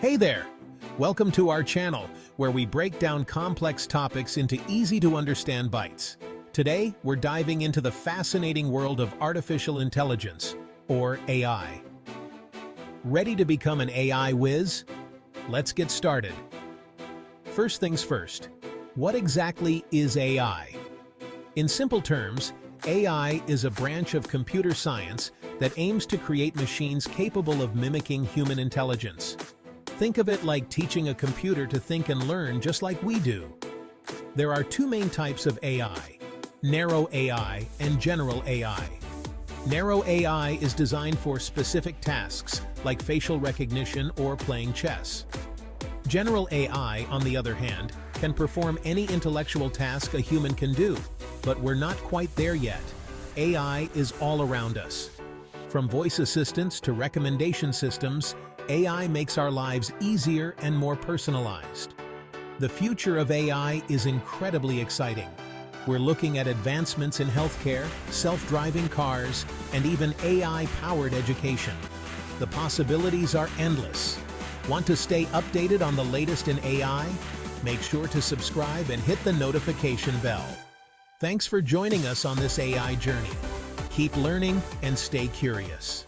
Hey there! Welcome to our channel, where we break down complex topics into easy-to-understand bites. Today, we're diving into the fascinating world of artificial intelligence, or AI. Ready to become an AI whiz? Let's get started. First things first, what exactly is AI? In simple terms, AI is a branch of computer science that aims to create machines capable of mimicking human intelligence. Think of it like teaching a computer to think and learn just like we do. There are two main types of AI: narrow AI and general AI. Narrow AI is designed for specific tasks, like facial recognition or playing chess. General AI, on the other hand, can perform any intellectual task a human can do, but we're not quite there yet. AI is all around us. From voice assistants to recommendation systems, AI makes our lives easier and more personalized. The future of AI is incredibly exciting. We're looking at advancements in healthcare, self-driving cars, and even AI-powered education. The possibilities are endless. Want to stay updated on the latest in AI? Make sure to subscribe and hit the notification bell. Thanks for joining us on this AI journey. Keep learning and stay curious.